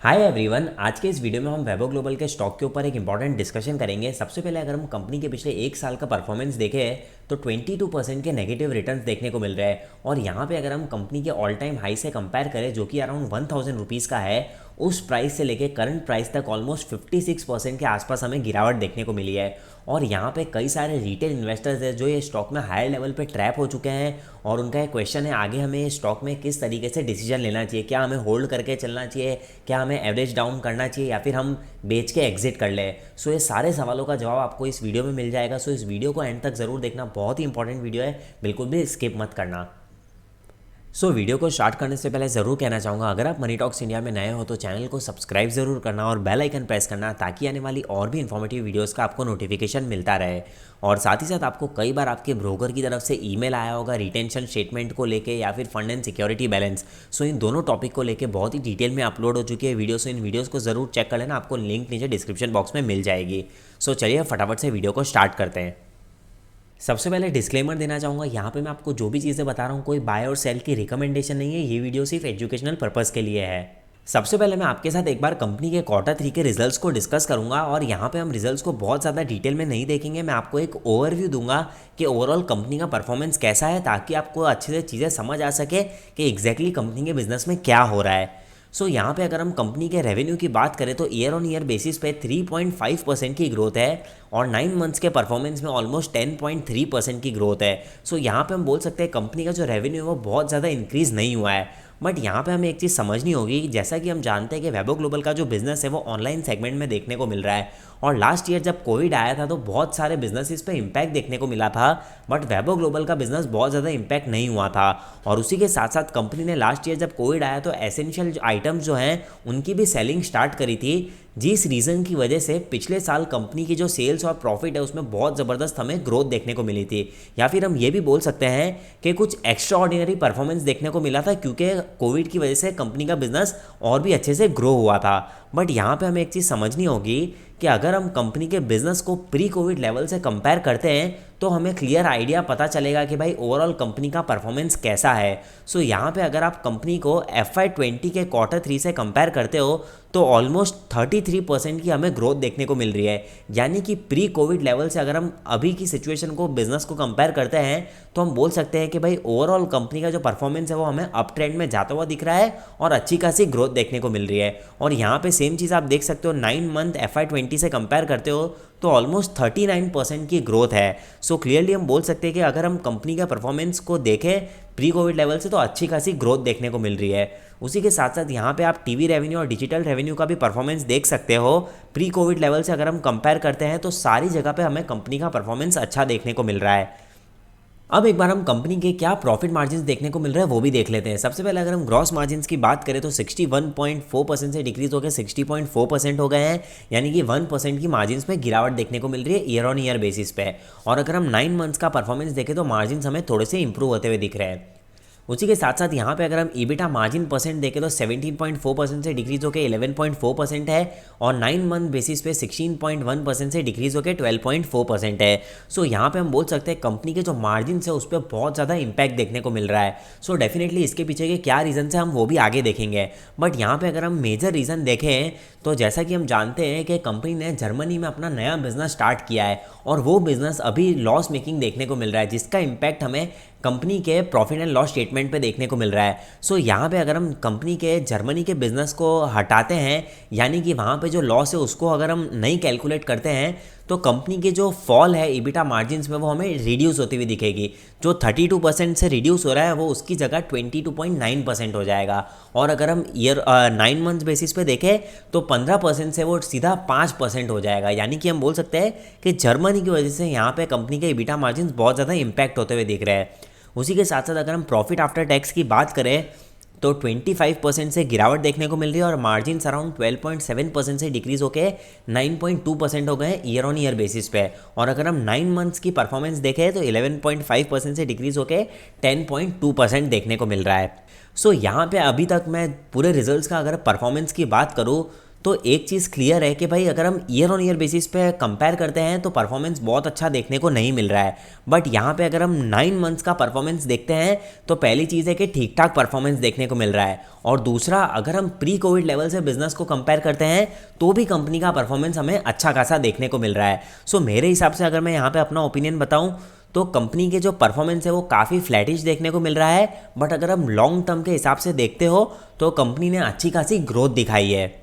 Hi everyone, आज के इस वीडियो में हम वैभव ग्लोबल के स्टॉक के ऊपर एक इंपॉर्टेंट डिस्कशन करेंगे। सबसे पहले अगर हम कंपनी के पिछले एक साल का परफॉर्मेंस देखें तो 22% के नेगेटिव रिटर्न्स देखने को मिल रहे हैं। और यहाँ पे अगर हम कंपनी के ऑल टाइम हाई से कंपेयर करें जो कि अराउंड 1000 रुपीज़ का है, उस प्राइस से लेके करंट प्राइस तक ऑलमोस्ट 56% के आसपास हमें गिरावट देखने को मिली है। और यहाँ पे कई सारे रिटेल इन्वेस्टर्स हैं जो ये स्टॉक में हायर लेवल पे ट्रैप हो चुके हैं और उनका एक क्वेश्चन है आगे हमें स्टॉक में किस तरीके से डिसीजन लेना चाहिए। क्या हमें होल्ड करके चलना चाहिए, क्या हमें एवरेज डाउन करना चाहिए, या फिर हम बेच के एग्जिट कर लें। सो ये सारे सवालों का जवाब आपको इस वीडियो में मिल जाएगा। सो इस वीडियो को एंड तक ज़रूर देखना, बहुत ही इंपॉर्टेंट वीडियो है, बिल्कुल भी स्किप मत करना। वीडियो को स्टार्ट करने से पहले ज़रूर कहना चाहूँगा, अगर आप मनी टॉक्स इंडिया में नए हो तो चैनल को सब्सक्राइब ज़रूर करना और बेल आइकन प्रेस करना ताकि आने वाली और भी इन्फॉर्मेटिव वीडियोस का आपको नोटिफिकेशन मिलता रहे। और साथ ही साथ आपको कई बार आपके ब्रोकर की तरफ से ईमेल आया होगा रिटेंशन स्टेटमेंट को लेके या फिर फंड एंड सिक्योरिटी बैलेंस। इन दोनों टॉपिक को लेके बहुत ही डिटेल में अपलोड हो चुकी है वीडियो। इन वीडियोज़ को ज़रूर चेक कर लेना, आपको लिंक नीचे डिस्क्रिप्शन बॉक्स में मिल जाएगी। चलिए फटाफट से वीडियो को स्टार्ट करते हैं। सबसे पहले डिस्क्लेमर देना चाहूँगा, यहाँ पे मैं आपको जो भी चीज़ें बता रहा हूँ कोई बाय और सेल की रिकमेंडेशन नहीं है, ये वीडियो सिर्फ एजुकेशनल पर्पज़ के लिए है। सबसे पहले मैं आपके साथ एक बार कंपनी के क्वार्टर 3 के रिजल्ट्स को डिस्कस करूंगा और यहाँ पे हम रिजल्ट्स को बहुत ज़्यादा डिटेल में नहीं देखेंगे। मैं आपको एक ओवरव्यू दूंगा कि ओवरऑल कंपनी का परफॉर्मेंस कैसा है ताकि आपको अच्छे से चीज़ें समझ आ सके कि एग्जैक्टली कंपनी के बिजनेस में क्या हो रहा है। यहाँ पे अगर हम कंपनी के रेवेन्यू की बात करें तो ईयर ऑन ईयर बेसिस पे 3.5% की ग्रोथ है और 9 मंथ्स के परफॉर्मेंस में ऑलमोस्ट 10.3% की ग्रोथ है। यहाँ पे हम बोल सकते हैं कंपनी का जो रेवेन्यू है वो बहुत ज़्यादा इंक्रीज़ नहीं हुआ है। बट यहाँ पे हमें एक चीज़ समझनी होगी, जैसा कि हम जानते हैं कि वैभव ग्लोबल का जो बिज़नेस है वो ऑनलाइन सेगमेंट में देखने को मिल रहा है। और लास्ट ईयर जब कोविड आया था तो बहुत सारे बिजनेसेस पे इम्पैक्ट देखने को मिला था, बट वैभव ग्लोबल का बिजनेस बहुत ज़्यादा इम्पैक्ट नहीं हुआ था। और उसी के साथ साथ कंपनी ने लास्ट ईयर जब कोविड आया तो एसेंशियल आइटम्स जो हैं उनकी भी सेलिंग स्टार्ट करी थी, जिस रीज़न की वजह से पिछले साल कंपनी की जो सेल्स और प्रॉफिट है उसमें बहुत ज़बरदस्त हमें ग्रोथ देखने को मिली थी। या फिर हम ये भी बोल सकते हैं कि कुछ एक्स्ट्रा ऑर्डिनरी परफॉर्मेंस देखने को मिला था क्योंकि कोविड की वजह से कंपनी का बिजनेस और भी अच्छे से ग्रो हुआ था। बट यहाँ पे हमें एक चीज़ समझनी होगी कि अगर हम कंपनी के बिजनेस को प्री कोविड लेवल से कंपेयर करते हैं तो हमें क्लियर आइडिया पता चलेगा कि भाई ओवरऑल कंपनी का परफॉर्मेंस कैसा है। यहाँ पे अगर आप कंपनी को FY20 के क्वार्टर 3 से कंपेयर करते हो तो ऑलमोस्ट 33% की हमें ग्रोथ देखने को मिल रही है। यानी कि प्री कोविड लेवल से अगर हम अभी की सिचुएशन को बिजनेस को कंपेयर करते हैं तो हम बोल सकते हैं कि भाई ओवरऑल कंपनी का जो परफॉर्मेंस है वो हमें अप ट्रेंड में जाता हुआ दिख रहा है और अच्छी खासी ग्रोथ देखने को मिल रही है। और यहाँ पे सेम चीज़ आप देख सकते हो 9 मंथ FY20 से कंपेयर करते हो तो ऑलमोस्ट 39% की ग्रोथ है। क्लियरली हम बोल सकते हैं कि अगर हम कंपनी का परफॉर्मेंस को देखें प्री कोविड लेवल से तो अच्छी खासी ग्रोथ देखने को मिल रही है। उसी के साथ साथ यहाँ पे आप टीवी रेवेन्यू और डिजिटल रेवेन्यू का भी परफॉर्मेंस देख सकते हो। प्री कोविड लेवल से अगर हम कंपेयर करते हैं तो सारी जगह पे हमें कंपनी का परफॉर्मेंस अच्छा देखने को मिल रहा है। अब एक बार हम कंपनी के क्या प्रॉफिट मार्जिन्स देखने को मिल रहे हैं वो भी देख लेते हैं। सबसे पहले अगर हम ग्रॉस मार्जिन्स की बात करें तो 61.4% से डिक्रीज होकर 60.4% हो गए हैं, यानी कि 1% की मार्जिन्स में गिरावट देखने को मिल रही है ईयर ऑन ईयर बेसिस पे। और अगर हम 9 मंथ्स का परफॉर्मेंस देखें तो मार्जिन्स हमें थोड़े से इंप्रूव होते हुए दिख रहे हैं। उसी के साथ साथ यहाँ पे अगर हम EBITDA मार्जिन परसेंट देखें तो 17.4% से डिक्रीज होकर 11.4% है और 9 मंथ बेसिस पे 16.1% से डिक्रीज होकर 12.4% है। यहाँ पे हम बोल सकते हैं कंपनी के जो मार्जिन है उस पर बहुत ज़्यादा इंपैक्ट देखने को मिल रहा है। डेफिनेटली इसके पीछे के क्या रीज़न है हम वो भी आगे देखेंगे। बट यहाँ पे अगर हम मेजर रीज़न देखें तो जैसा कि हम जानते हैं कि कंपनी ने जर्मनी में अपना नया बिजनेस स्टार्ट किया है और वो बिजनेस अभी लॉस मेकिंग देखने को मिल रहा है, जिसका इम्पैक्ट हमें कंपनी के प्रॉफिट एंड लॉस स्टेटमेंट पे देखने को मिल रहा है। यहाँ पे अगर हम कंपनी के जर्मनी के बिजनेस को हटाते हैं, यानी कि वहाँ पे जो लॉस है उसको अगर हम नहीं कैलकुलेट करते हैं तो कंपनी के जो फॉल है EBITDA मार्जिन्स में वो हमें रिड्यूस होती हुई दिखेगी। जो 32% से रिड्यूस हो रहा है वो उसकी जगह 22.9% हो जाएगा। और अगर हम 9 मंथ बेसिस पे देखें तो 15% से वो सीधा 5% हो जाएगा। यानी कि हम बोल सकते हैं कि जर्मनी की वजह से यहाँ पे कंपनी के EBITDA मार्जिन्स बहुत ज़्यादा इंपैक्ट होते हुए दिख रहे हैं। उसी के साथ साथ अगर हम प्रॉफिट आफ्टर टैक्स की बात करें तो 25% से गिरावट देखने को मिल रही है और मार्जिन्स अराउंड 12.7% से डिक्रीज होकर 9.2% हो गए हैं ईयर ऑन ईयर बेसिस पे। और अगर हम 9 मंथ्स की परफॉर्मेंस देखें तो 11.5% से डिक्रीज होकर 10.2% देखने को मिल रहा है। यहाँ पे अभी तक मैं पूरे रिजल्ट्स का अगर परफॉर्मेंस की बात करूँ तो एक चीज़ क्लियर है कि भाई अगर हम ईयर ऑन ईयर बेसिस पे कंपेयर करते हैं तो परफॉर्मेंस बहुत अच्छा देखने को नहीं मिल रहा है। बट यहाँ पे अगर हम 9 मंथ्स का परफॉर्मेंस देखते हैं तो पहली चीज़ है कि ठीक ठाक परफॉर्मेंस देखने को मिल रहा है, और दूसरा अगर हम प्री कोविड लेवल से बिजनेस को कंपेयर करते हैं तो भी कंपनी का परफॉर्मेंस हमें अच्छा खासा देखने को मिल रहा है। सो मेरे हिसाब से अगर मैं यहाँ पे अपना ओपिनियन बताऊँ तो कंपनी के जो परफॉर्मेंस है वो काफ़ी फ्लैटिश देखने को मिल रहा है। बट अगर हम लॉन्ग टर्म के हिसाब से देखते हो तो कंपनी ने अच्छी खासी ग्रोथ दिखाई है।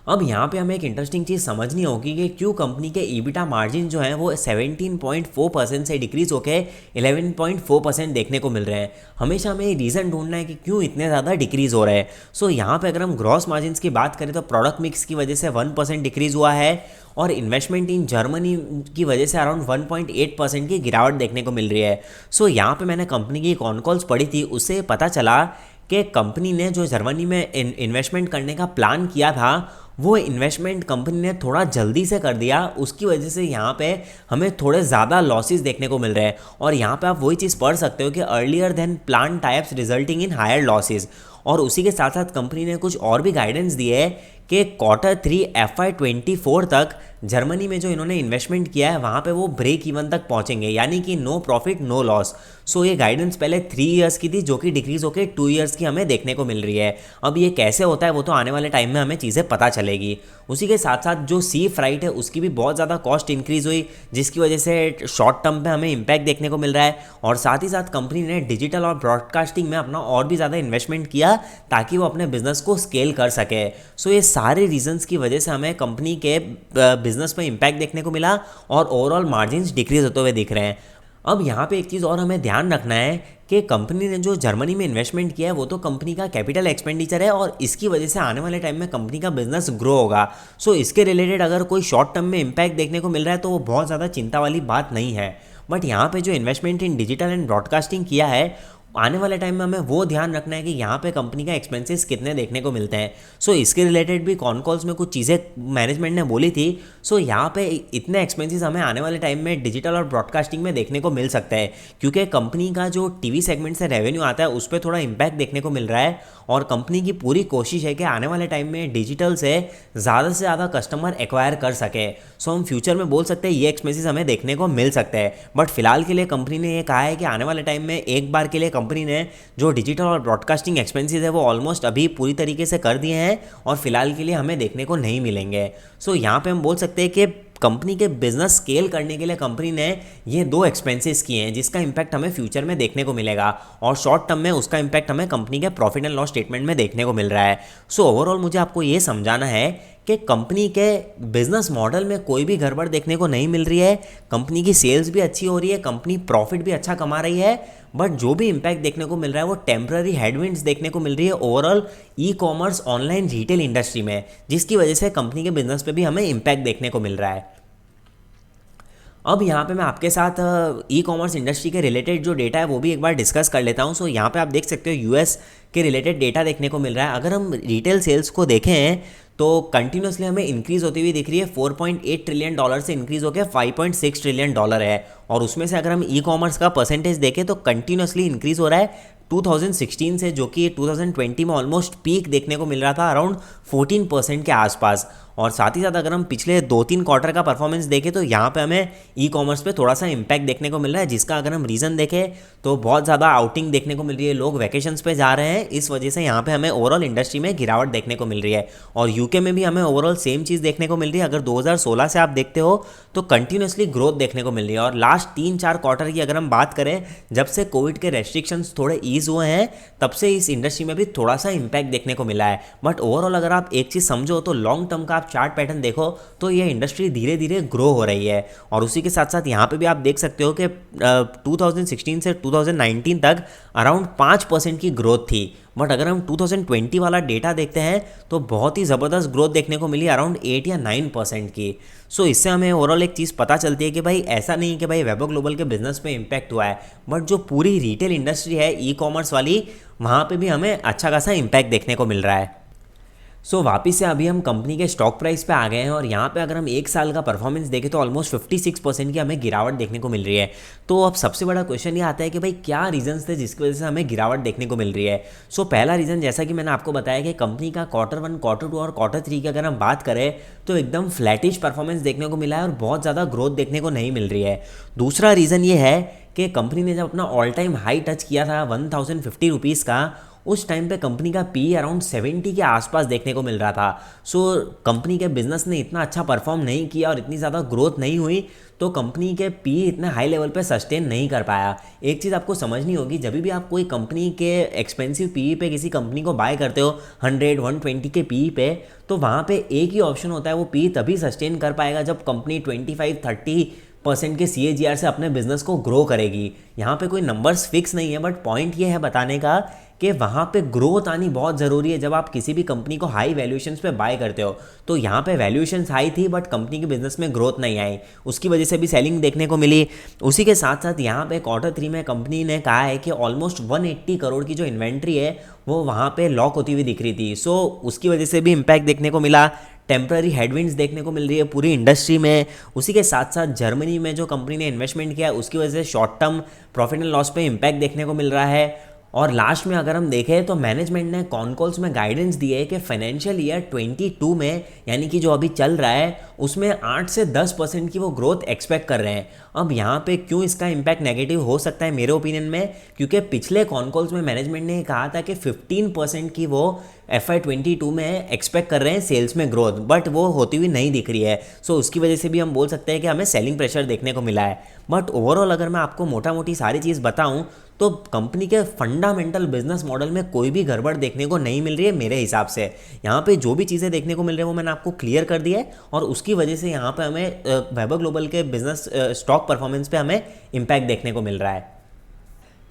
अब यहाँ पे हमें एक इंटरेस्टिंग चीज़ समझनी होगी कि क्यों कंपनी के ईबिटा मार्जिन जो हैं वो 17.4% से डिक्रीज होके 11.4% देखने को मिल रहे हैं। हमेशा हमें रीज़न ढूंढना है कि क्यों इतने ज़्यादा डिक्रीज़ हो रहे हैं। सो यहाँ पे अगर हम ग्रॉस मार्जिन की बात करें तो प्रोडक्ट मिक्स की वजह से 1% डिक्रीज़ हुआ है, और इन्वेस्टमेंट इन जर्मनी की वजह से अराउंड 1.8% की गिरावट देखने को मिल रही है। सो यहाँ पे मैंने कंपनी की कॉन कॉल्स पढ़ी थी, उससे पता चला कि कंपनी ने जो जर्मनी में इन्वेस्टमेंट करने का प्लान किया था वो इन्वेस्टमेंट कंपनी ने थोड़ा जल्दी से कर दिया, उसकी वजह से यहाँ पे हमें थोड़े ज़्यादा लॉसेस देखने को मिल रहे हैं। और यहाँ पे आप वही चीज़ पढ़ सकते हो कि earlier than plan types resulting in higher losses. और उसी के साथ साथ कंपनी ने कुछ और भी गाइडेंस दिए है कि Q3 FY24 तक जर्मनी में जो इन्होंने इन्वेस्टमेंट किया है वहाँ पे वो ब्रेक इवन तक पहुँचेंगे, यानी कि नो प्रॉफिट नो लॉस। सो ये गाइडेंस पहले 3 ईयर्स की थी जो कि डिक्रीज होकर 2 ईयर्स की हमें देखने को मिल रही है। अब ये कैसे होता है वो तो आने वाले टाइम में हमें चीज़ें पता चलेगी। उसी के साथ साथ जो सी फ्राइट है उसकी भी बहुत ज़्यादा कॉस्ट इंक्रीज हुई, जिसकी वजह से शॉर्ट टर्म पे हमें इम्पैक्ट देखने को मिल रहा है। और साथ ही साथ कंपनी ने डिजिटल और ब्रॉडकास्टिंग में अपना और भी ज़्यादा इन्वेस्टमेंट किया ताकि वो अपने बिजनेस को स्केल कर सके। सो ये सारे रीजंस की वजह से हमें कंपनी के बिजनेस में इम्पैक्ट देखने को मिला और ओवरऑल मार्जिन्स डिक्रीज होते हुए दिख रहे हैं। अब यहाँ पे एक चीज़ और हमें ध्यान रखना है कि कंपनी ने जो जर्मनी में इन्वेस्टमेंट किया है वो तो कंपनी का कैपिटल एक्सपेंडिचर है, और इसकी वजह से आने वाले टाइम में कंपनी का बिजनेस ग्रो होगा। सो इसके रिलेटेड अगर कोई शॉर्ट टर्म में इम्पैक्ट देखने को मिल रहा है तो वो बहुत ज़्यादा चिंता वाली बात नहीं है। बट यहाँ पे जो investment in digital and broadcasting किया है आने वाले टाइम में हमें वो ध्यान रखना है कि यहाँ पे कंपनी का एक्सपेंसेस कितने देखने को मिलते हैं। सो इसके रिलेटेड भी कॉन कॉल्स में कुछ चीज़ें मैनेजमेंट ने बोली थी। सो यहाँ पे इतने एक्सपेंसेस हमें आने वाले टाइम में डिजिटल और ब्रॉडकास्टिंग में देखने को मिल सकता है, क्योंकि कंपनी का जो टीवी सेगमेंट से रेवेन्यू आता है उस पर थोड़ा इम्पैक्ट देखने को मिल रहा है, और कंपनी की पूरी कोशिश है कि आने वाले टाइम में डिजिटल से ज़्यादा कस्टमर एक्वायर कर सके। सो हम फ्यूचर में बोल सकते हैं ये एक्सपेंसेस हमें देखने को मिल सकते हैं। बट फिलहाल के लिए कंपनी ने ये कहा है कि आने वाले टाइम में एक बार के लिए कंपनी ने जो डिजिटल और ब्रॉडकास्टिंग एक्सपेंसेस है वो ऑलमोस्ट अभी पूरी तरीके से कर दिए हैं और फिलहाल के लिए हमें देखने को नहीं मिलेंगे। सो यहाँ पे हम बोल सकते हैं कि कंपनी के बिजनेस स्केल करने के लिए कंपनी ने ये 2 एक्सपेंसेस किए हैं जिसका इंपैक्ट हमें फ्यूचर में देखने को मिलेगा, और शॉर्ट टर्म में उसका इंपैक्ट हमें कंपनी के प्रॉफिट एंड लॉस स्टेटमेंट में देखने को मिल रहा है। सो ओवरऑल मुझे आपको ये समझाना है कि कंपनी के बिजनेस मॉडल में कोई भी गड़बड़ देखने को नहीं मिल रही है। कंपनी की सेल्स भी अच्छी हो रही है, कंपनी प्रॉफिट भी अच्छा कमा रही है, बट जो भी इंपैक्ट देखने को मिल रहा है वो टेम्पररी हेडविंड्स देखने को मिल रही है overall e commerce online retail industry में, जिसकी वजह से कंपनी के बिजनेस पे भी हमें इंपैक्ट देखने को मिल रहा है। अब यहाँ पे मैं आपके साथ ई कॉमर्स इंडस्ट्री के रिलेटेड जो डेटा है वो भी एक बार डिस्कस कर लेता हूँ। सो यहाँ पे आप देख सकते हो यूएस के रिलेटेड डेटा देखने को मिल रहा है। अगर हम रिटेल सेल्स को देखें तो कंटिन्यूसली हमें इंक्रीज होती हुई दिख रही है। 4.8 ट्रिलियन डॉलर से इंक्रीज होकर 5.6 ट्रिलियन डॉलर है, और उसमें से अगर हम ई कॉमर्स का परसेंटेज देखें तो कंटिन्यूसली इंक्रीज हो रहा है 2016 से, जो कि 2020 में ऑलमोस्ट पीक देखने को मिल रहा था अराउंड 14% के आसपास। और साथ ही साथ अगर हम पिछले 2-3 क्वार्टर का परफॉर्मेंस देखें तो यहाँ पे हमें ई कॉमर्स पे थोड़ा सा इंपैक्ट देखने को मिल रहा है, जिसका अगर हम रीज़न देखें तो बहुत ज़्यादा आउटिंग देखने को मिल रही है, लोग वैकेशंस पे जा रहे हैं, इस वजह से यहाँ पे हमें ओवरऑल इंडस्ट्री में गिरावट देखने को मिल रही है। और यूके में भी हमें ओवरऑल सेम चीज़ देखने को मिल रही है। अगर 2016 से आप देखते हो तो कंटिन्यूसली ग्रोथ देखने को मिल रही है, और लास्ट 3-4 क्वार्टर की अगर हम बात करें, जब से कोविड के रेस्ट्रिक्शंस थोड़े ईज हुए हैं तब से इस इंडस्ट्री में भी थोड़ा सा इंपैक्ट देखने को मिला है। बट ओवरऑल अगर आप एक चीज़ समझो तो लॉन्ग टर्म का आप चार्ट पैटर्न देखो तो ये इंडस्ट्री धीरे धीरे ग्रो हो रही है। और उसी के साथ साथ यहाँ पे भी आप देख सकते हो कि 2016 से 2019 तक अराउंड 5% की ग्रोथ थी। बट अगर हम 2020 वाला डेटा देखते हैं तो बहुत ही ज़बरदस्त ग्रोथ देखने को मिली अराउंड 8 या 9% की। सो इससे हमें ओवरऑल एक चीज़ पता चलती है कि भाई ऐसा नहीं कि भाई वैभव ग्लोबल के बिजनेस पे इम्पैक्ट हुआ है, बट जो पूरी रिटेल इंडस्ट्री है ई कॉमर्स वाली, वहाँ पे भी हमें अच्छा खासा इम्पैक्ट देखने को मिल रहा है। सो वापस से अभी हम कंपनी के स्टॉक प्राइस पे आ गए हैं और यहाँ पे अगर हम एक साल का परफॉर्मेंस देखें तो ऑलमोस्ट 56% की हमें गिरावट देखने को मिल रही है। तो अब सबसे बड़ा क्वेश्चन ये आता है कि भाई क्या रीजंस थे जिसकी वजह से हमें गिरावट देखने को मिल रही है। सो पहला रीज़न जैसा कि मैंने आपको बताया कि कंपनी का Q1, Q2 और Q3 की अगर हम बात करें तो एकदम फ्लैटिश परफॉर्मेंस देखने को मिला है और बहुत ज़्यादा ग्रोथ देखने को नहीं मिल रही है। दूसरा रीज़न ये है कि कंपनी ने जब अपना ऑल टाइम हाई टच किया था 1050 रुपीज़ का, उस टाइम पे कंपनी का पी अराउंड 70 के आसपास देखने को मिल रहा था। सो कंपनी के बिजनेस ने इतना अच्छा परफॉर्म नहीं किया और इतनी ज़्यादा ग्रोथ नहीं हुई, तो कंपनी के पी इतने हाई लेवल पे सस्टेन नहीं कर पाया। एक चीज़ आपको समझनी होगी, जब भी आप कोई कंपनी के एक्सपेंसिव पी पे किसी कंपनी को बाय करते हो 100-120 के पी पे, तो वहाँ पे एक ही ऑप्शन होता है, वो पी तभी सस्टेन कर पाएगा जब कंपनी 25-30% के CAGR से अपने बिजनेस को ग्रो करेगी। यहाँ पे कोई नंबर्स फिक्स नहीं है, बट पॉइंट ये है बताने का कि वहाँ पे ग्रोथ आनी बहुत ज़रूरी है जब आप किसी भी कंपनी को हाई वैल्यूएशंस पे बाय करते हो। तो यहाँ पे वैल्यूएशंस हाई थी बट कंपनी के बिजनेस में ग्रोथ नहीं आई, उसकी वजह से भी सेलिंग देखने को मिली। उसी के साथ साथ यहाँ पे Q3 में कंपनी ने कहा है कि ऑलमोस्ट 180 करोड़ की जो इन्वेंट्री है वो वहाँ पे लॉक होती हुई दिख रही थी। सो उसकी वजह से भी इम्पैक्ट देखने को मिला। टेम्पररी हेडविंड्स देखने को मिल रही है पूरी इंडस्ट्री में। उसी के साथ साथ जर्मनी में जो कंपनी ने इन्वेस्टमेंट किया है उसकी वजह से short term profit and loss पे इम्पैक्ट देखने को मिल रहा है। और लास्ट में अगर हम देखें तो मैनेजमेंट ने कॉन कॉल्स में गाइडेंस दी है कि फाइनेंशियल ईयर 22 में, यानी कि जो अभी चल रहा है, उसमें 8 से 10% की वो ग्रोथ एक्सपेक्ट कर रहे हैं। अब यहाँ पे क्यों इसका इम्पैक्ट नेगेटिव हो सकता है मेरे ओपिनियन में, क्योंकि पिछले कॉन कॉल्स में मैनेजमेंट ने कहा था कि 15% की वो FY22 में एक्सपेक्ट कर रहे हैं सेल्स में ग्रोथ, बट वो होती हुई नहीं दिख रही है। सो उसकी वजह से भी हम बोल सकते हैं कि हमें सेलिंग प्रेशर देखने को मिला है। बट ओवरऑल अगर मैं आपको मोटा मोटी सारी चीज़ बताऊं तो कंपनी के फंडामेंटल बिजनेस मॉडल में कोई भी गड़बड़ देखने को नहीं मिल रही है मेरे हिसाब से। यहाँ पे जो भी चीज़ें देखने को मिल रही है वो मैंने आपको क्लियर कर दिया है और उसकी वजह से यहाँ पे हमें वैभव ग्लोबल के बिजनेस स्टॉक परफॉर्मेंस पे हमें इम्पैक्ट देखने को मिल रहा है।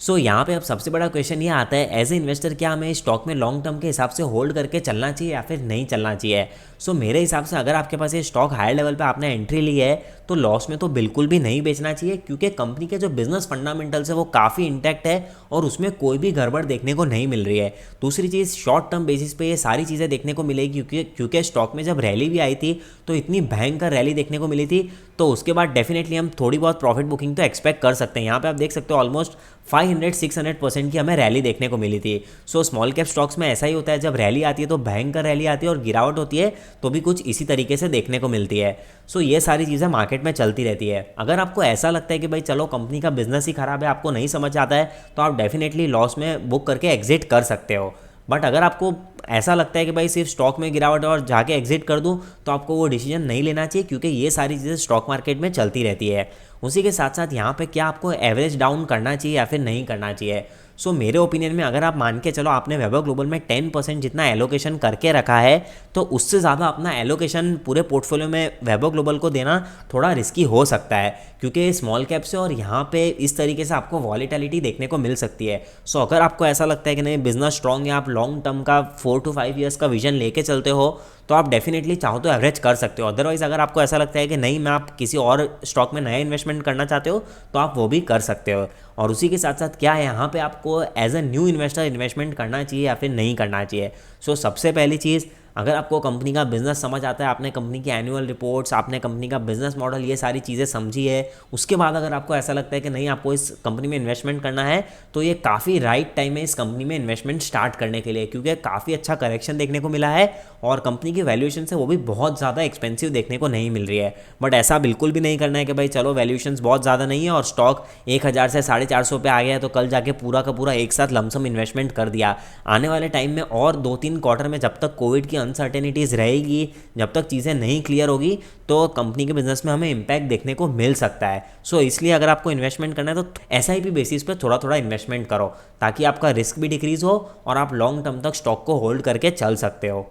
सो यहाँ पे अब सबसे बड़ा क्वेश्चन ये आता है, एज ए इन्वेस्टर क्या हमें स्टॉक में लॉन्ग टर्म के हिसाब से होल्ड करके चलना चाहिए या फिर नहीं चलना चाहिए। सो मेरे हिसाब से अगर आपके पास ये स्टॉक हायर लेवल पे आपने एंट्री ली है तो लॉस में तो बिल्कुल भी नहीं बेचना चाहिए, क्योंकि कंपनी के जो बिजनेस फंडामेंटल्स है वो काफ़ी इंटैक्ट है और उसमें कोई भी गड़बड़ देखने को नहीं मिल रही है। दूसरी चीज़, शॉर्ट टर्म बेसिस पे ये सारी चीज़ें देखने को मिलेगी, क्योंकि स्टॉक में जब रैली भी आई थी तो इतनी भयंकर रैली देखने को मिली थी, तो उसके बाद डेफिनेटली हम थोड़ी बहुत प्रॉफिट बुकिंग तो एक्सपेक्ट कर सकते हैं। यहाँ पे आप देख सकते हो ऑलमोस्ट 500-600% की हमें रैली देखने को मिली थी। सो स्मॉल कैप स्टॉक्स में ऐसा ही होता है, जब रैली आती है तो भयंकर रैली आती है और गिरावट होती है तो भी कुछ इसी तरीके से देखने को मिलती है। सो ये सारी चीज़ें मार्केट में चलती रहती है। अगर आपको ऐसा लगता है कि भाई चलो कंपनी का बिजनेस ही खराब है, आपको नहीं समझ आता है, तो आप डेफिनेटली लॉस में बुक करके एग्जिट कर सकते हो। बट अगर आपको ऐसा लगता है कि भाई सिर्फ स्टॉक में गिरावट है और जाके एग्जिट कर दूं, तो आपको वो डिसीजन नहीं लेना चाहिए, क्योंकि ये सारी चीज़ें स्टॉक मार्केट में चलती रहती है। उसी के साथ साथ यहाँ पे क्या आपको एवरेज डाउन करना चाहिए या फिर नहीं करना चाहिए। सो मेरे ओपिनियन में अगर आप मान के चलो आपने वैभव ग्लोबल में 10% जितना एलोकेशन करके रखा है, तो उससे ज़्यादा अपना एलोकेशन पूरे पोर्टफोलियो में वैभव ग्लोबल को देना थोड़ा रिस्की हो सकता है, क्योंकि स्मॉल कैप से और यहाँ पे इस तरीके से आपको वॉलीटिलिटी देखने को मिल सकती है। सो अगर आपको ऐसा लगता है कि नहीं बिजनेस स्ट्रॉन्ग है, आप लॉन्ग टर्म का 4 to 5 ईयर्स का विजन लेके चलते हो, तो आप डेफिनेटली चाहो तो एवरेज कर सकते हो। अदरवाइज अगर आपको ऐसा लगता है कि नहीं मैं आप किसी और स्टॉक में नया इन्वेस्टमेंट करना चाहते हो, तो आप वो भी कर सकते हो। और उसी के साथ साथ क्या है, यहाँ पे आपको as a new investor investment करना चाहिए या फिर नहीं करना चाहिए। सो सबसे पहली चीज़, अगर आपको कंपनी का बिजनेस समझ आता है, आपने कंपनी की एनुअल रिपोर्ट्स, आपने कंपनी का बिजनेस मॉडल, ये सारी चीज़ें समझी है, उसके बाद अगर आपको ऐसा लगता है कि नहीं आपको इस कंपनी में इन्वेस्टमेंट करना है, तो ये काफ़ी राइट टाइम है इस कंपनी में इन्वेस्टमेंट स्टार्ट करने के लिए, क्योंकि काफ़ी अच्छा करेक्शन देखने को मिला है और कंपनी की वैल्यूएशन से वो भी बहुत ज़्यादा एक्सपेंसिव देखने को नहीं मिल रही है। बट ऐसा बिल्कुल भी नहीं करना है कि भाई चलो वैल्यूएशंस बहुत ज़्यादा नहीं है और स्टॉक 1000 से 450 पे आ गया है तो कल जाके पूरा का पूरा एक साथ लमसम इन्वेस्टमेंट कर दिया। आने वाले टाइम में और 2-3 क्वार्टर में जब तक कोविड की अनसर्टेनिटीज़ रहेगी, जब तक चीज़ें नहीं क्लियर होगी, तो कंपनी के बिजनेस में हमें इम्पैक्ट देखने को मिल सकता है। सो इसलिए अगर आपको इन्वेस्टमेंट करना है तो SIP बेसिस पे थोड़ा थोड़ा इन्वेस्टमेंट करो, ताकि आपका रिस्क भी डिक्रीज हो और आप लॉन्ग टर्म तक स्टॉक को होल्ड करके चल सकते हो।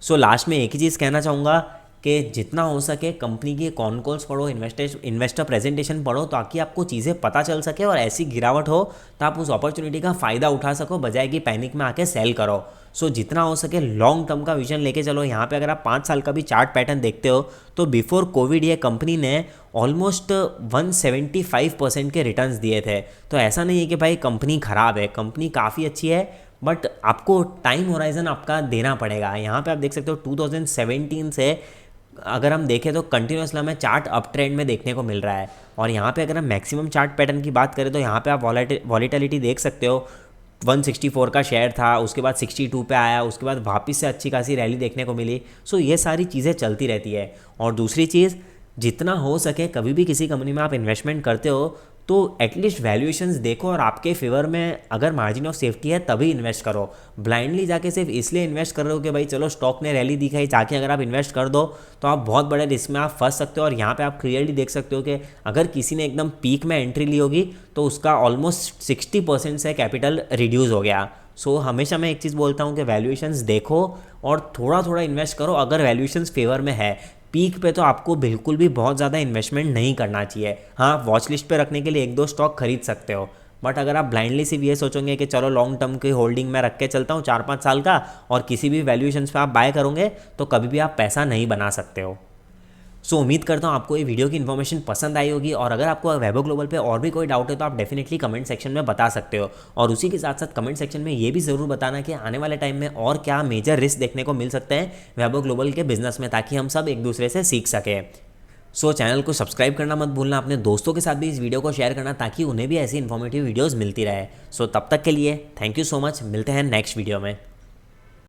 सो लास्ट में एक ही चीज़ कहना चाहूँगा कि जितना हो सके कंपनी की कॉन कॉल्स पढ़ो, इन्वेस्टर प्रेजेंटेशन पढ़ो, ताकि आपको चीज़ें पता चल सके और ऐसी गिरावट हो तो आप उस अपॉर्चुनिटी का फ़ायदा उठा सको, बजाय कि पैनिक में आके सेल करो। सो जितना हो सके लॉन्ग टर्म का विजन लेके चलो। यहाँ पे अगर आप 5 साल का भी चार्ट पैटर्न देखते हो तो बिफोर कोविड ये कंपनी ने ऑलमोस्ट 175% के रिटर्न्स दिए थे। तो ऐसा नहीं है कि भाई कंपनी ख़राब है, कंपनी काफ़ी अच्छी है, बट आपको टाइम होराइजन आपका देना पड़ेगा। यहाँ पे आप देख सकते हो 2017 से अगर हम देखें तो कंटिन्यूसली हमें चार्ट अप ट्रेंड में देखने को मिल रहा है। और यहाँ पे अगर हम मैक्सिमम चार्ट पैटर्न की बात करें तो यहाँ पे आप वॉलेटिलिटी देख सकते हो। 164 का शेयर था, उसके बाद 62 पे आया, उसके बाद वापस से अच्छी खासी रैली देखने को मिली। सो ये सारी चीज़ें चलती रहती है। और दूसरी चीज़, जितना हो सके कभी भी किसी कंपनी में आप इन्वेस्टमेंट करते हो तो एटलीस्ट वैल्यूएशंस देखो, और आपके फेवर में अगर मार्जिन ऑफ सेफ्टी है तभी इन्वेस्ट करो। ब्लाइंडली जाके सिर्फ इसलिए इन्वेस्ट कर रहे हो कि भाई चलो स्टॉक ने रैली दिखाई, जाके अगर आप इन्वेस्ट कर दो तो आप बहुत बड़े रिस्क में आप फंस सकते हो। और यहाँ पे आप क्लियरली देख सकते हो कि अगर किसी ने एकदम पीक में एंट्री ली होगी तो उसका ऑलमोस्ट 60% से कैपिटल रिड्यूस हो गया। सो हमेशा मैं एक चीज़ बोलता हूँ कि वैल्यूएशंस देखो और थोड़ा थोड़ा इन्वेस्ट करो अगर वैल्यूएशंस फेवर में है। पीक पे तो आपको बिल्कुल भी बहुत ज़्यादा इन्वेस्टमेंट नहीं करना चाहिए। हाँ, वॉच लिस्ट पे रखने के लिए 1-2 स्टॉक खरीद सकते हो, बट अगर आप ब्लाइंडली सिर्फ ये सोचोगे कि चलो लॉन्ग टर्म की होल्डिंग में रख के चलता हूँ 4-5 साल का और किसी भी वैल्यूएशंस पे आप बाय करोगे तो कभी भी आप पैसा नहीं बना सकते हो। सो उम्मीद करता हूँ आपको ये वीडियो की इन्फॉर्मेशन पसंद आई होगी। और अगर आपको वैभव ग्लोबल पे और भी कोई डाउट है तो आप डेफिनेटली कमेंट सेक्शन में बता सकते हो। और उसी के साथ साथ कमेंट सेक्शन में ये भी ज़रूर बताना कि आने वाले टाइम में और क्या मेजर रिस्क देखने को मिल सकते हैं वैभव ग्लोबल के बिजनेस में, ताकि हम सब एक दूसरे से सीख सकें। सो चैनल को सब्सक्राइब करना मत भूलना, अपने दोस्तों के साथ भी इस वीडियो को शेयर करना ताकि उन्हें भी ऐसी इन्फॉर्मेटिव वीडियोज़ मिलती रहे। सो तब तक के लिए थैंक यू सो मच, मिलते हैं नेक्स्ट वीडियो में।